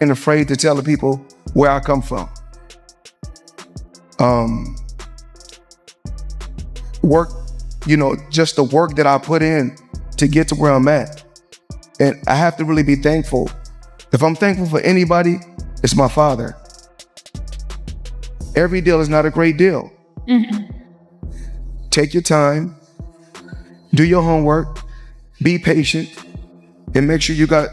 and afraid to tell the people where I come from. Work, just the work that I put in to get to where I'm at. And I have to really be thankful. If I'm thankful for anybody, it's my father. Every deal is not a great deal. Mm-hmm. Take your time, do your homework, be patient, and make sure you got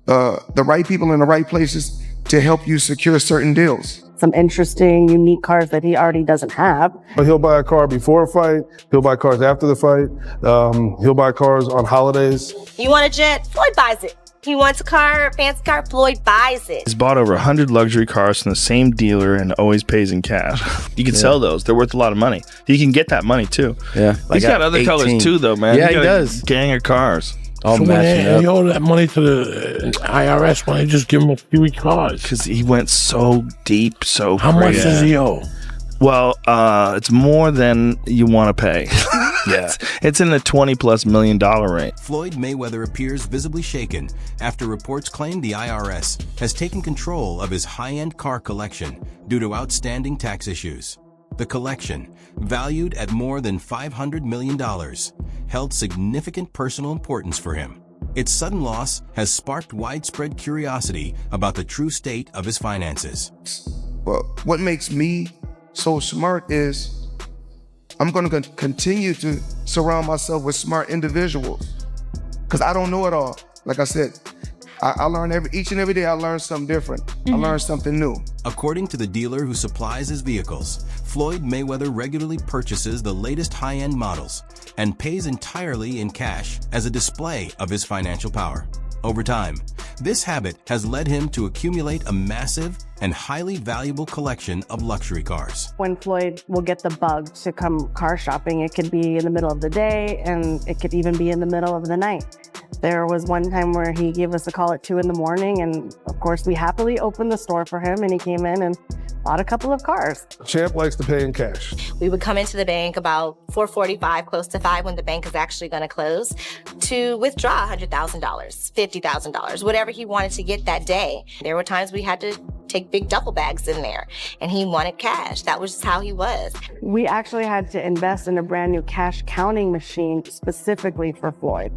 the right people in the right places to help you secure certain deals. Some interesting, unique cars that he already doesn't have. But he'll buy a car before a fight. He'll buy cars after the fight. He'll buy cars on holidays. You want a jet? Floyd buys it. He wants a car, a fancy car, Floyd buys it. He's bought over 100 luxury cars from the same dealer and always pays in cash. You can sell those. They're worth a lot of money. You can get that money too. Yeah. He's got other 18 colors too though, man. Yeah, he got does. A gang of cars. All So matching when he up. owed that money to the IRS, when they just give him a few cars. Because he went so deep, so How much crazy. does he owe? Well, it's more than you want to pay. Yeah. It's in the $20+ million range. Floyd Mayweather appears visibly shaken after reports claim the IRS has taken control of his high-end car collection due to outstanding tax issues. The collection, valued at more than $500 million, held significant personal importance for him. Its sudden loss has sparked widespread curiosity about the true state of his finances. Well, what makes me so smart is I'm going to continue to surround myself with smart individuals because I don't know it all. Like I said, I learn each and every day. I learn something different. Mm-hmm. I learn something new. According to the dealer who supplies his vehicles, Floyd Mayweather regularly purchases the latest high-end models and pays entirely in cash as a display of his financial power. Over time, this habit has led him to accumulate a massive and highly valuable collection of luxury cars. When Floyd will get the bug to come car shopping, it could be in the middle of the day and it could even be in the middle of the night. There was one time where he gave us a call at 2 a.m. and of course we happily opened the store for him and he came in and bought a couple of cars. Champ likes to pay in cash. We would come into the bank about 4:45, close to 5 when the bank is actually going to close to withdraw $100,000, $50,000, whatever he wanted to get that day. There were times we had to take big duffel bags in there and he wanted cash. That was just how he was. We actually had to invest in a brand new cash counting machine specifically for Floyd.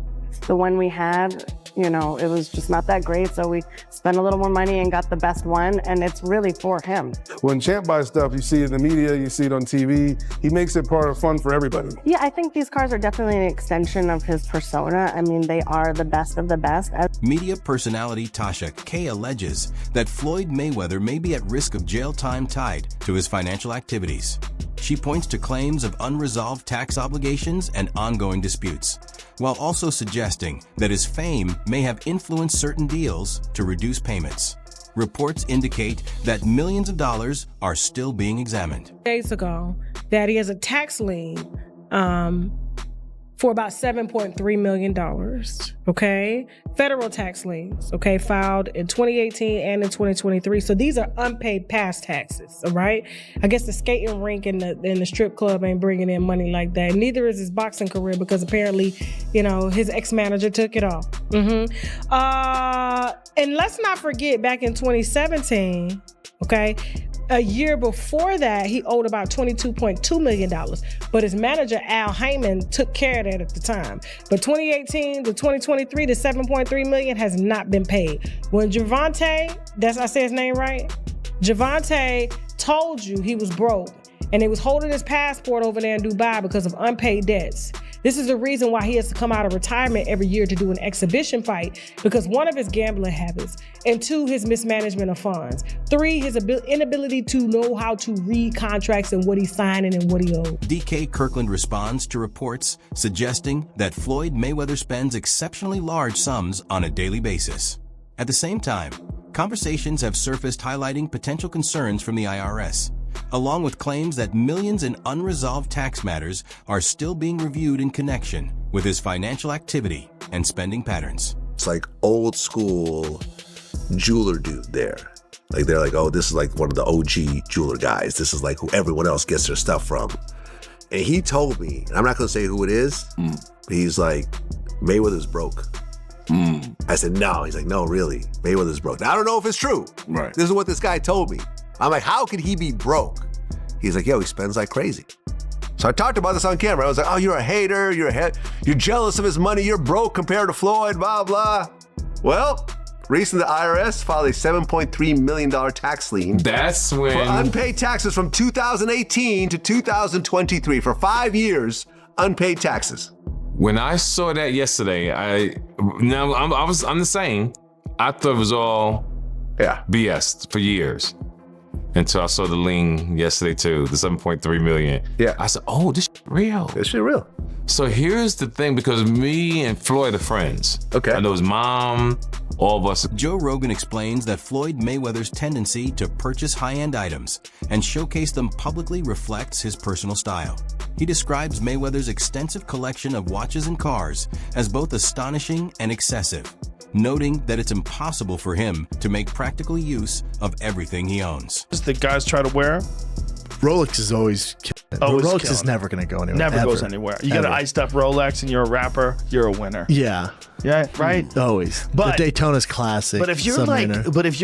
The one we had, it was just not that great. So we spent a little more money and got the best one. And it's really for him. When Champ buys stuff, you see it in the media, you see it on TV. He makes it part of fun for everybody. Yeah, I think these cars are definitely an extension of his persona. I mean, they are the best of the best. Media personality Tasha K alleges that Floyd Mayweather may be at risk of jail time tied to his financial activities. She points to claims of unresolved tax obligations and ongoing disputes, while also suggesting that his fame may have influenced certain deals to reduce payments. Reports indicate that millions of dollars are still being examined. Days ago, that he has a tax lien for about $7.3 million, okay? Federal tax liens, okay, filed in 2018 and in 2023. So these are unpaid past taxes, all right? I guess the skating rink and the strip club ain't bringing in money like that. Neither is his boxing career because apparently, his ex-manager took it off. And let's not forget back in 2017, okay? A year before that, he owed about $22.2 million, but his manager, Al Heyman, took care of that at the time. But 2018 to 2023, the $7.3 million has not been paid. When Javante, I say his name right? Javante told you he was broke and he was holding his passport over there in Dubai because of unpaid debts. This is the reason why he has to come out of retirement every year to do an exhibition fight, because 1, of his gambling habits, and 2, his mismanagement of funds, 3, his inability to know how to read contracts and what he's signing and what he owes. DK Kirkland responds to reports suggesting that Floyd Mayweather spends exceptionally large sums on a daily basis. At the same time, conversations have surfaced highlighting potential concerns from the IRS, along with claims that millions in unresolved tax matters are still being reviewed in connection with his financial activity and spending patterns. It's like old school jeweler dude there. Like they're like, oh, this is like one of the OG jeweler guys. This is like who everyone else gets their stuff from. And he told me, and I'm not gonna say who it is, but he's like, Mayweather's broke. I said, no. He's like, no, really. Mayweather's broke. Now, I don't know if it's true. Right. This is what this guy told me. I'm like, how could he be broke? He's like, yo, he spends like crazy. So I talked about this on camera. I was like, oh, you're a hater. You're jealous of his money. You're broke compared to Floyd, blah, blah. Well, recently the IRS filed a $7.3 million tax lien. That's when... for unpaid taxes from 2018 to 2023. For 5 years, unpaid taxes. When I saw that yesterday, I'm the same. I thought it was all BS for years. Until I saw the lien yesterday too, the 7.3 million. Yeah. I said, oh, this real. This shit real. So here's the thing, because me and Floyd are friends. Okay. I know his mom, all of us. Joe Rogan explains that Floyd Mayweather's tendency to purchase high-end items and showcase them publicly reflects his personal style. He describes Mayweather's extensive collection of watches and cars as both astonishing and excessive, noting that it's impossible for him to make practical use of everything he owns. The guys try to wear Rolex is always Always Rolex killing is never going to go anywhere. Never ever. goes anywhere. You got an iced up Rolex and you're a rapper, you're a winner. Yeah. Yeah, right? Always. But the Daytona's classic. But if you're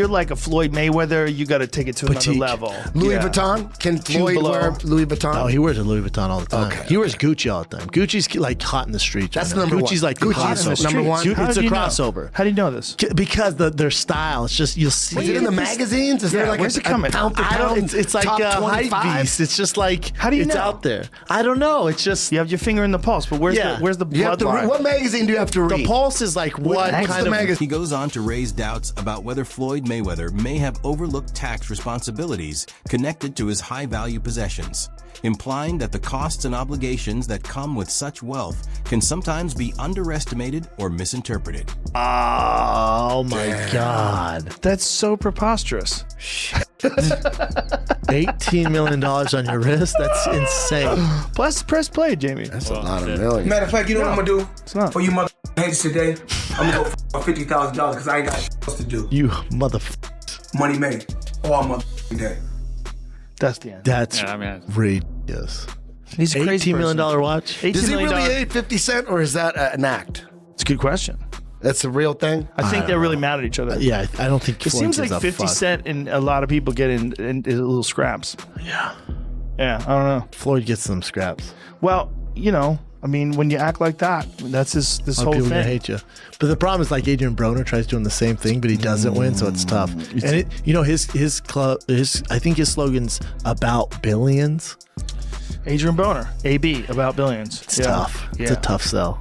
like a Floyd Mayweather, you got to take it to another level. Louis Vuitton? Can Floyd wear Louis Vuitton? Oh, he wears a Louis Vuitton all the time. Okay, he wears Gucci all the time. Gucci's like hot in the streets. That's right now. number one. Gucci's like Gucci's hot in the number streets. one. It's a crossover. How do you know this? Because their style. It's just, you'll see. Was it in the magazines? Is there like where's a it coming? pound for pound? It's like top a 25? hype beast. It's just like, how do you it's know? out there. I don't know. It's just, you have your finger in the pulse, but where's the You have to bloodline? what magazine do you have to read? the pulse is like what kind of magazine? He goes on to raise doubts about whether Floyd Mayweather may have overlooked tax responsibilities connected to his high-value possessions, implying that the costs and obligations that come with such wealth can sometimes be underestimated or misinterpreted. Oh my God. That's so preposterous. $18 million on your wrist? That's insane. Plus, press play, Jamie. That's a lot of millions. Matter of fact, you know what I'm gonna do? It's not. For you mother haters today, I'm gonna go for $50,000 because I ain't got shit else to do. You motherfucker. Money made all motherfucking day. That's the end. That's ridiculous. He's a crazy $18 million watch? Does he really hate 50 Cent or is that an act? It's a good question. That's the real thing? I think they're really mad at each other. Yeah, I don't think It seems like 50 Cent and a lot of people get in little scraps. Yeah. Yeah, I don't know. Floyd gets some scraps. Well, you know, I mean, when you act like that, that's this whole people thing. gonna hate you. But the problem is, like, Adrian Broner tries doing the same thing, but he doesn't win, so it's tough. And his club, I think his slogan's about billions. Adrian Broner, AB, about billions. It's tough. It's a tough sell.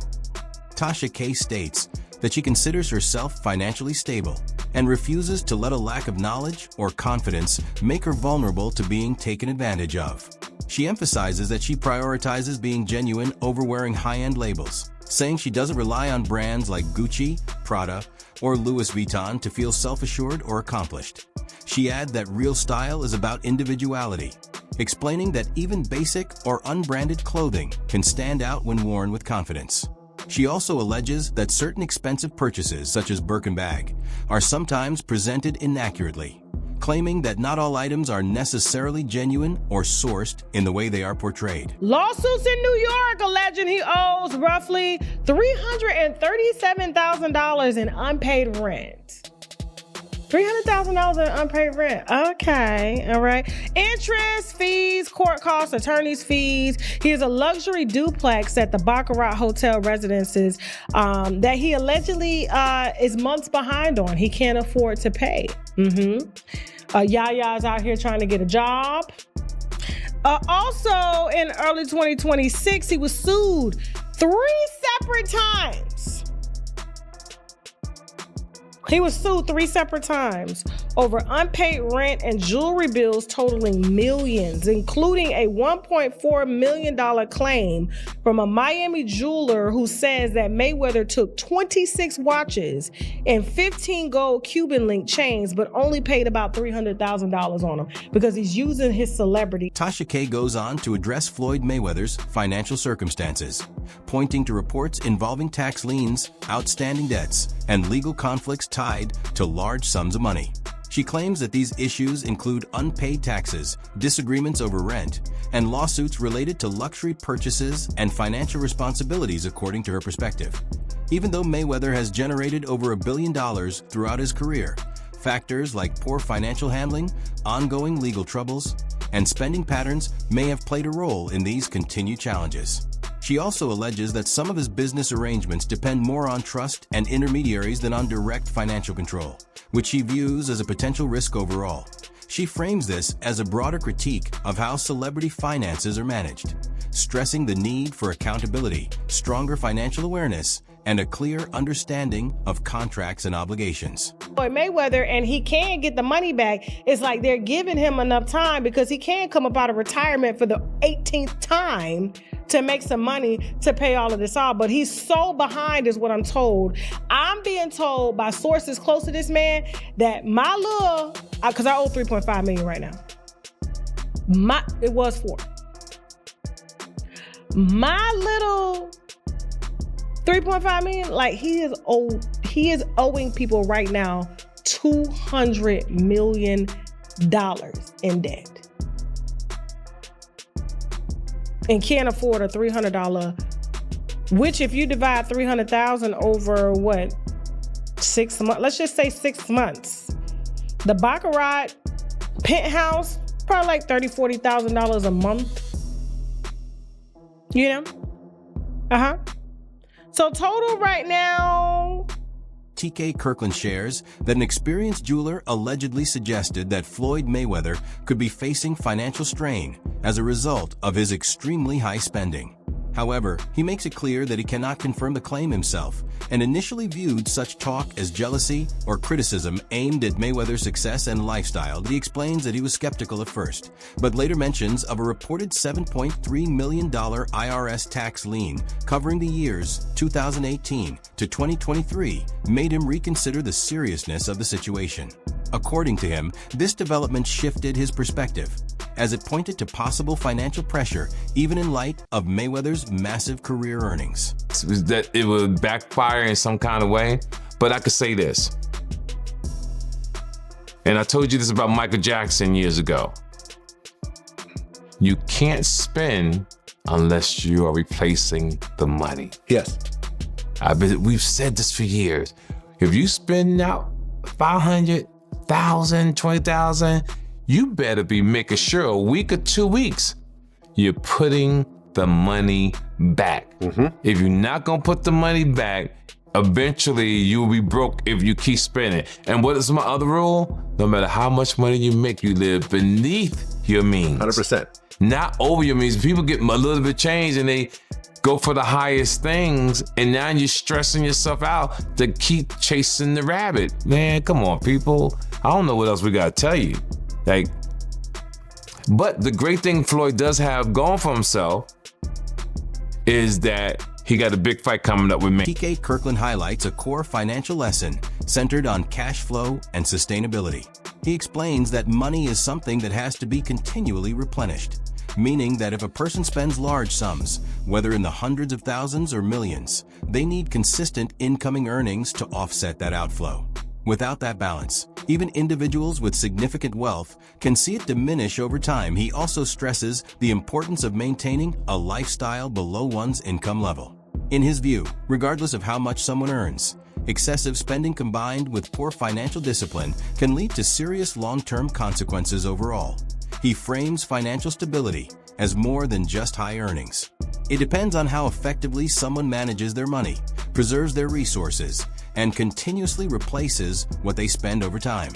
Tasha K states that she considers herself financially stable and refuses to let a lack of knowledge or confidence make her vulnerable to being taken advantage of. She emphasizes that she prioritizes being genuine over wearing high-end labels, saying she doesn't rely on brands like Gucci, Prada, or Louis Vuitton to feel self-assured or accomplished. She adds that real style is about individuality, explaining that even basic or unbranded clothing can stand out when worn with confidence. She also alleges that certain expensive purchases, such as Birkin bag, are sometimes presented inaccurately, claiming that not all items are necessarily genuine or sourced in the way they are portrayed. Lawsuits in New York alleging he owes roughly $337,000 in unpaid rent. $300,000 in unpaid rent. Okay, all right. Interest, fees, court costs, attorney's fees. He has a luxury duplex at the Baccarat Hotel Residences that he allegedly is months behind on. He can't afford to pay. Yaya's out here trying to get a job. Also, in early 2026, he was sued 3 separate times. He was sued 3 separate times over unpaid rent and jewelry bills totaling millions, including a $1.4 million claim from a Miami jeweler who says that Mayweather took 26 watches and 15 gold Cuban link chains, but only paid about $300,000 on them because he's using his celebrity. Tasha K goes on to address Floyd Mayweather's financial circumstances, pointing to reports involving tax liens, outstanding debts, and legal conflicts tied to large sums of money. She claims that these issues include unpaid taxes, disagreements over rent, and lawsuits related to luxury purchases and financial responsibilities according to her perspective. even though Mayweather has generated over $1 billion throughout his career. Factors like poor financial handling, ongoing legal troubles, and spending patterns may have played a role in these continued challenges. She also alleges that some of his business arrangements depend more on trust and intermediaries than on direct financial control, which she views as a potential risk overall. She frames this as a broader critique of how celebrity finances are managed, stressing the need for accountability, stronger financial awareness, and a clear understanding of contracts and obligations. Floyd Mayweather, and he can get the money back. It's like they're giving him enough time because he can come up out of retirement for the 18th time to make some money to pay all of this off. But he's so behind is what I'm told. I'm being told by sources close to this man that my little, because I owe $3.5 million right now. It was $4. My little $3.5 million, like he is owing people right now $200 million in debt. And can't afford a $300, which if you divide 300,000 over what, 6 months, let's just say 6 months. The Baccarat penthouse, probably like $30,000, $40,000 a month. You know? So total right now. TK Kirkland shares that an experienced jeweler allegedly suggested that Floyd Mayweather could be facing financial strain as a result of his extremely high spending. However, he makes it clear that he cannot confirm the claim himself and initially viewed such talk as jealousy or criticism aimed at Mayweather's success and lifestyle. He explains that he was skeptical at first, but later mentions of a reported $7.3 million IRS tax lien covering the years 2018 to 2023 made him reconsider the seriousness of the situation. According to him, this development shifted his perspective, as it pointed to possible financial pressure even in light of Mayweather's massive career earnings. That it would backfire in some kind of way, but I could say this. And I told you this about Michael Jackson years ago. You can't spend unless you are replacing the money. Yes. We've said this for years. If you spend out $500,000, $20,000, you better be making sure a week or 2 weeks you're putting the money back. If you're not gonna put the money back, eventually you'll be broke if you keep spending. And what is my other rule? No matter how much money you make, you live beneath your means. 100%. Not over your means. People get a little bit of change and they go for the highest things, and now you're stressing yourself out to keep chasing the rabbit. Man, come on, people. I don't know what else we gotta tell you. But the great thing Floyd does have going for himself is that he got a big fight coming up with me. TK Kirkland highlights a core financial lesson centered on cash flow and sustainability. He explains that money is something that has to be continually replenished, meaning that if a person spends large sums, whether in the hundreds of thousands or millions, they need consistent incoming earnings to offset that outflow. Without that balance, even individuals with significant wealth can see it diminish over time. He also stresses the importance of maintaining a lifestyle below one's income level. In his view, regardless of how much someone earns, excessive spending combined with poor financial discipline can lead to serious long-term consequences overall. He frames financial stability as more than just high earnings. It depends on how effectively someone manages their money, preserves their resources, and continuously replaces what they spend over time.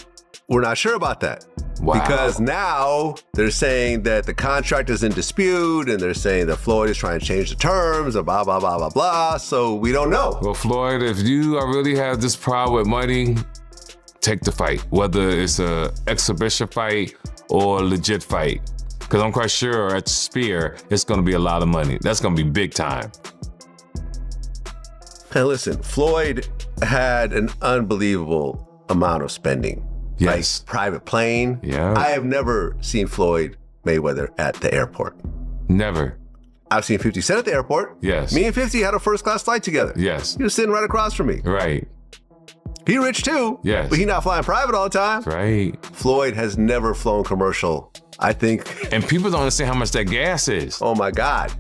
We're not sure about that. Wow. Because now they're saying that the contract is in dispute, and they're saying that Floyd is trying to change the terms, and blah, blah, blah, blah, blah. So we don't know. Well, Floyd, if you really have this problem with money, take the fight, whether it's an exhibition fight or a legit fight. Because I'm quite sure at Spear, it's going to be a lot of money. That's going to be big time. Hey, listen, Floyd had an unbelievable amount of spending. Yes. Like private plane. Yeah. I have never seen Floyd Mayweather at the airport. Never. I've seen 50 Cent at the airport. Yes. Me and 50 had a first class flight together. Yes. He was sitting right across from me. Right. He rich too. Yes. But he not flying private all the time. Right. Floyd has never flown commercial, I think. And people don't understand how much that gas is. Oh my God.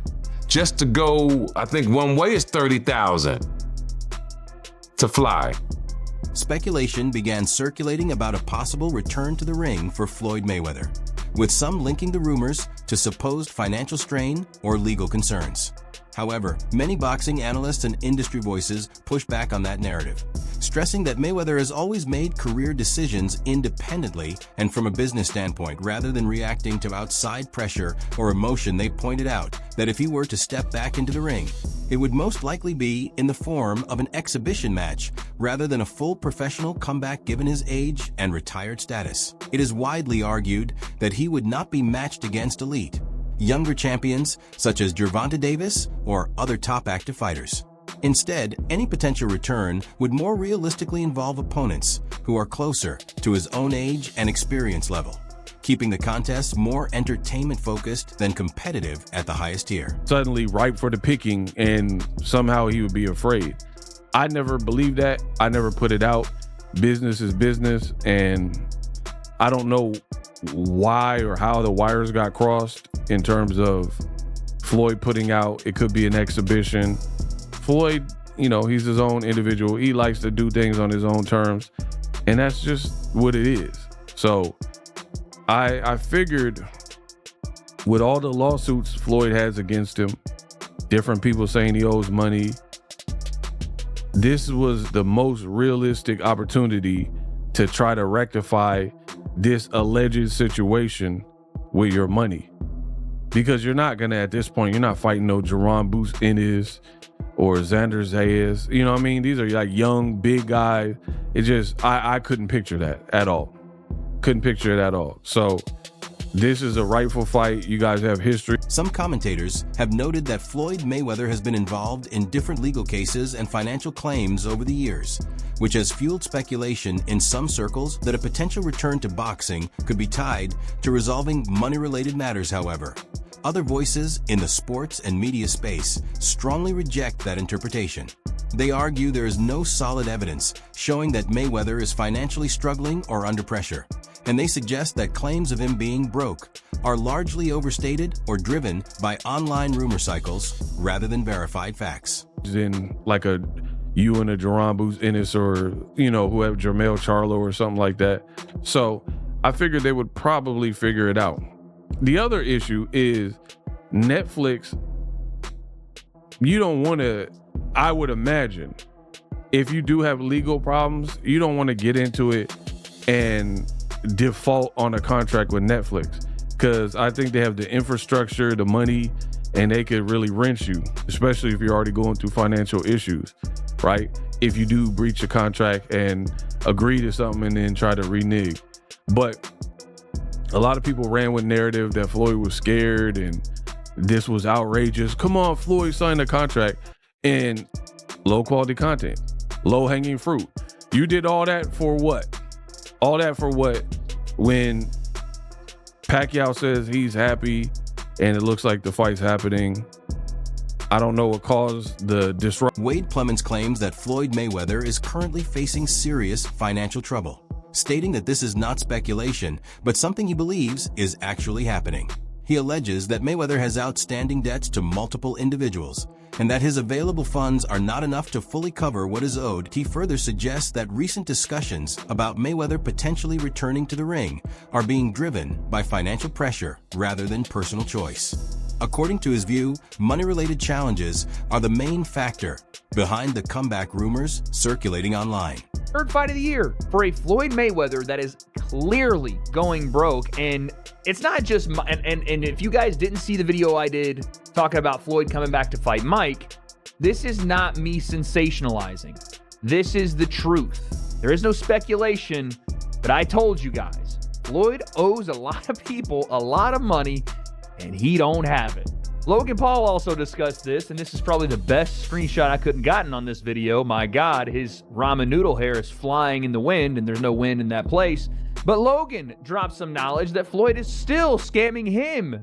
Just to go, I think one way is $30,000. to fly. Speculation began circulating about a possible return to the ring for Floyd Mayweather, with some linking the rumors to supposed financial strain or legal concerns. However, many boxing analysts and industry voices push back on that narrative, stressing that Mayweather has always made career decisions independently and from a business standpoint rather than reacting to outside pressure or emotion. They pointed out that if he were to step back into the ring, it would most likely be in the form of an exhibition match rather than a full professional comeback given his age and retired status. It is widely argued that he would not be matched against elite, younger champions such as Gervonta Davis or other top active fighters. Instead, any potential return would more realistically involve opponents who are closer to his own age and experience level, keeping the contest more entertainment-focused than competitive at the highest tier. Suddenly ripe for the picking, and somehow he would be afraid. I never believed that. I never put it out. Business is business, and I don't know why or how the wires got crossed in terms of Floyd putting out, it could be an exhibition. Floyd, you know, he's his own individual. He likes to do things on his own terms, and that's just what it is. So I figured with all the lawsuits Floyd has against him, different people saying he owes money, this was the most realistic opportunity to try to rectify this alleged situation with your money. Because you're not gonna, at this point, you're not fighting no Jaron Boots Ennis or Xander Zayas. You know what I mean? These are like young, big guys. It just, I couldn't picture that at all. Couldn't picture it at all. So this is a rightful fight. You guys have history. Some commentators have noted that Floyd Mayweather has been involved in different legal cases and financial claims over the years, which has fueled speculation in some circles that a potential return to boxing could be tied to resolving money-related matters. However, other voices in the sports and media space strongly reject that interpretation. They argue there is no solid evidence showing that Mayweather is financially struggling or under pressure, and they suggest that claims of him being broke are largely overstated or driven by online rumor cycles rather than verified facts. In like you and a Jaron Boots Ennis or, you know, who have Jermell Charlo or something like that. So I figured they would probably figure it out. The other issue is Netflix. You don't want to, I would imagine, if you do have legal problems, you don't want to get into it and default on a contract with Netflix, because I think they have the infrastructure, the money, and they could really wrench you, especially if you're already going through financial issues, right? If you do breach a contract and agree to something and then try to renege. But a lot of people ran with narrative that Floyd was scared and this was outrageous. Come on, Floyd signed a contract. And low quality content, low hanging fruit. You did all that for what? All that for what? When Pacquiao says he's happy and it looks like the fight's happening, I don't know what caused the disruption. Wade Plemons claims that Floyd Mayweather is currently facing serious financial trouble, stating that this is not speculation, but something he believes is actually happening. He alleges that Mayweather has outstanding debts to multiple individuals and that his available funds are not enough to fully cover what is owed. He further suggests that recent discussions about Mayweather potentially returning to the ring are being driven by financial pressure rather than personal choice. According to his view, money-related challenges are the main factor behind the comeback rumors circulating online. Third fight of the year for a Floyd Mayweather that is clearly going broke. And it's not just, and if you guys didn't see the video I did talking about Floyd coming back to fight Mike, this is not me sensationalizing. This is the truth. There is no speculation, but I told you guys, Floyd owes a lot of people a lot of money and he don't have it. Logan Paul also discussed this, and this is probably the best screenshot I couldn't gotten on this video. My God, his ramen noodle hair is flying in the wind, and there's no wind in that place. But Logan dropped some knowledge that Floyd is still scamming him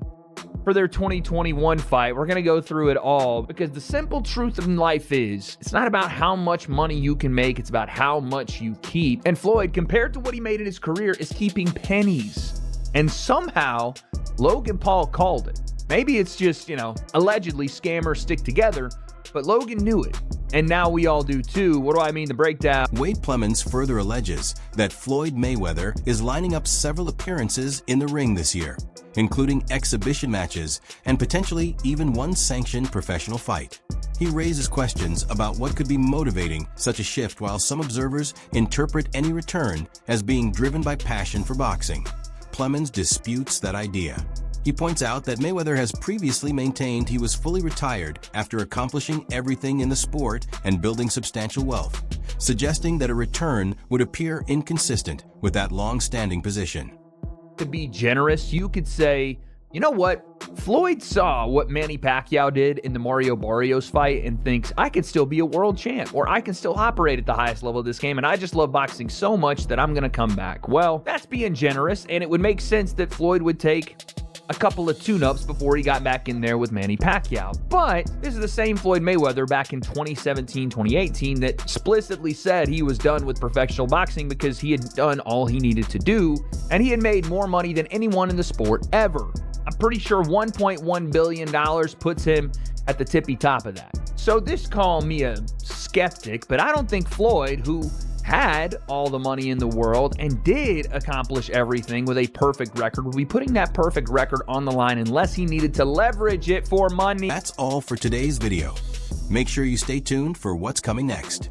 for their 2021 fight. We're going to go through it all, because the simple truth of life is, it's not about how much money you can make, it's about how much you keep. And Floyd, compared to what he made in his career, is keeping pennies. And somehow, Logan Paul called it. Maybe it's just, allegedly scammers stick together, but Logan knew it. And now we all do too. What do I mean? The breakdown. Wade Plemons further alleges that Floyd Mayweather is lining up several appearances in the ring this year, including exhibition matches and potentially even one sanctioned professional fight. He raises questions about what could be motivating such a shift, while some observers interpret any return as being driven by passion for boxing. Plemons disputes that idea. He points out that Mayweather has previously maintained he was fully retired after accomplishing everything in the sport and building substantial wealth, suggesting that a return would appear inconsistent with that long-standing position. To be generous, you could say, you know what? Floyd saw what Manny Pacquiao did in the Mario Barrios fight and thinks, I could still be a world champ, or I can still operate at the highest level of this game, and I just love boxing so much that I'm going to come back. Well, that's being generous, and it would make sense that Floyd would take a couple of tune-ups before he got back in there with Manny Pacquiao. But this is the same Floyd Mayweather back in 2017, 2018 that explicitly said he was done with professional boxing because he had done all he needed to do, and he had made more money than anyone in the sport ever. I'm pretty sure $1.1 billion puts him at the tippy top of that. So this call me a skeptic, but I don't think Floyd, who had all the money in the world and did accomplish everything with a perfect record, would be putting that perfect record on the line unless he needed to leverage it for money. That's all for today's video. Make sure you stay tuned for what's coming next.